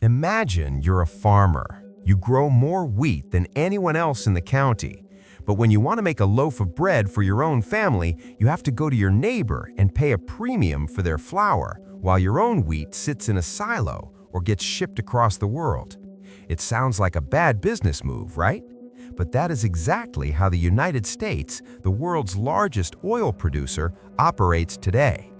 Imagine you're a farmer. You grow more wheat than anyone else in the county. But when you want to make a loaf of bread for your own family, you have to go to your neighbor and pay a premium for their flour, while your own wheat sits in a silo or gets shipped across the world. It sounds like a bad business move, right? But that is exactly how the United States, the world's largest oil producer, operates today.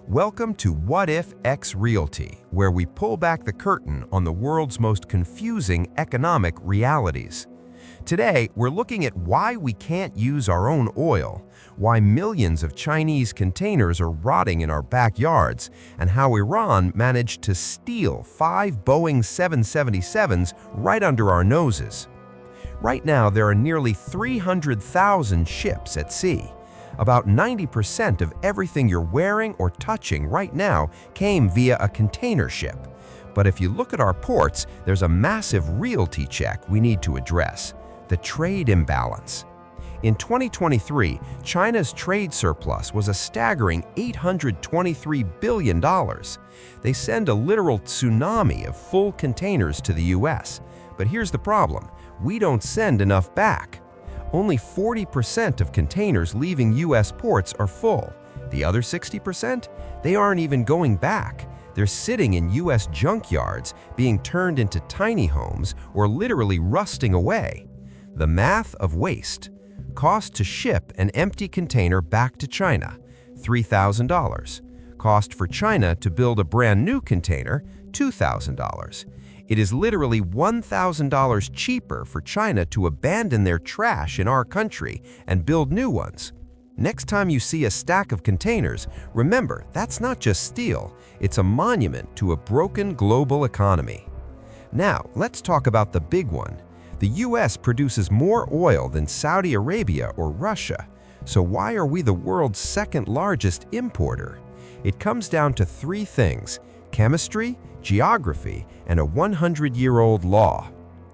Welcome to What If X Realty, where we pull back the curtain on the world's most confusing economic realities. Today, we're looking at why we can't use our own oil, why millions of Chinese containers are rotting in our backyards, and how Iran managed to steal 5 Boeing 777s right under our noses. Right now, there are nearly 300,000 ships at sea. About 90% of everything you're wearing or touching right now came via a container ship. But if you look at our ports, there's a massive reality check we need to address: the trade imbalance. In 2023, China's trade surplus was a staggering $823 billion. They send a literal tsunami of full containers to the US. But here's the problem: we don't send enough back. Only 40% of containers leaving US ports are full. The other 60%? They aren't even going back. They're sitting in US junkyards, being turned into tiny homes or literally rusting away. The math of waste. Cost to ship an empty container back to China, $3,000. Cost for China to build a brand new container, $2,000. It is literally $1,000 cheaper for China to abandon their trash in our country and build new ones. Next time you see a stack of containers, remember, that's not just steel, it's a monument to a broken global economy. Now, let's talk about the big one. The US produces more oil than Saudi Arabia or Russia. So why are we the world's second largest importer? It comes down to 3 things: chemistry, geography, and a 100-year-old law.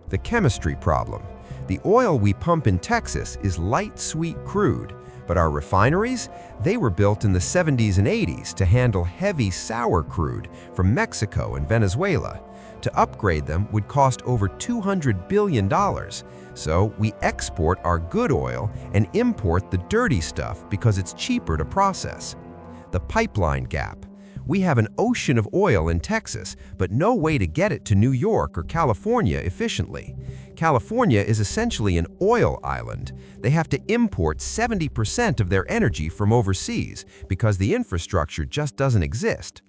The chemistry problem. The oil we pump in Texas is light sweet crude, but our refineries, they were built in the 70s and 80s to handle heavy sour crude from Mexico and Venezuela. To upgrade them would cost over $200 billion. So we export our good oil and import the dirty stuff because it's cheaper to process. The pipeline gap. We have an ocean of oil in Texas, but no way to get it to New York or California efficiently. California is essentially an oil island. They have to import 70% of their energy from overseas because the infrastructure just doesn't exist.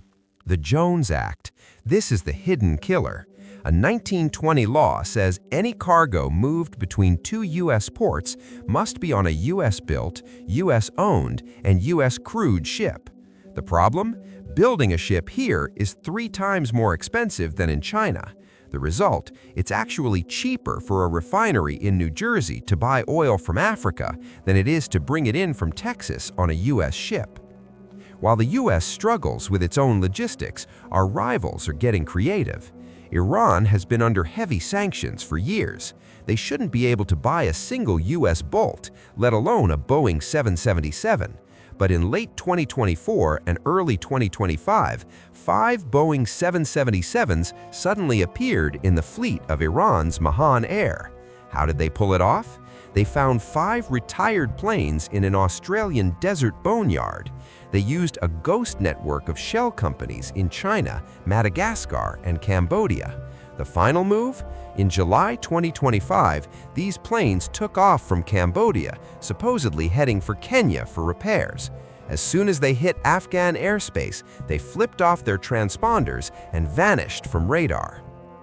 The Jones Act. This is the hidden killer. A 1920 law says any cargo moved between 2 U.S. ports must be on a U.S.-built, U.S.-owned, and U.S. crewed ship. The problem? Building a ship here is 3 times more expensive than in China. The result? It's actually cheaper for a refinery in New Jersey to buy oil from Africa than it is to bring it in from Texas on a U.S. ship. While the U.S. struggles with its own logistics, our rivals are getting creative. Iran has been under heavy sanctions for years. They shouldn't be able to buy a single U.S. Bolt, let alone a Boeing 777. But in late 2024 and early 2025, 5 Boeing 777s suddenly appeared in the fleet of Iran's Mahan Air. How did they pull it off? They found 5 retired planes in an Australian desert boneyard. They used a ghost network of shell companies in China, Madagascar, and Cambodia. The final move? In July 2025, these planes took off from Cambodia, supposedly heading for Kenya for repairs. As soon as they hit Afghan airspace, they flipped off their transponders and vanished from radar.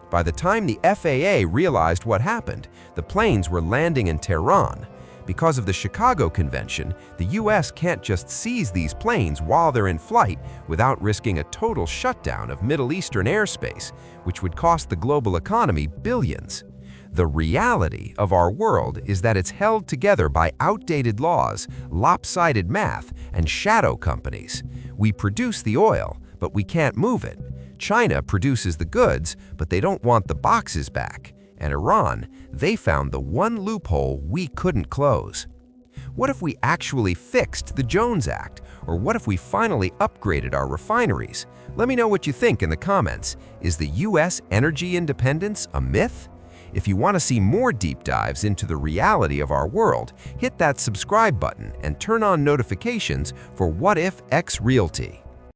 By the time the FAA realized what happened, the planes were landing in Tehran. Because of the Chicago Convention, the US can't just seize these planes while they're in flight without risking a total shutdown of Middle Eastern airspace, which would cost the global economy billions. The reality of our world is that it's held together by outdated laws, lopsided math, and shadow companies. We produce the oil, but we can't move it. China produces the goods, but they don't want the boxes back. And Iran, they found the one loophole we couldn't close. What if we actually fixed the Jones Act? Or what if we finally upgraded our refineries? Let me know what you think in the comments. Is the US energy independence a myth? If you want to see more deep dives into the reality of our world, hit that subscribe button and turn on notifications for What If X Realty.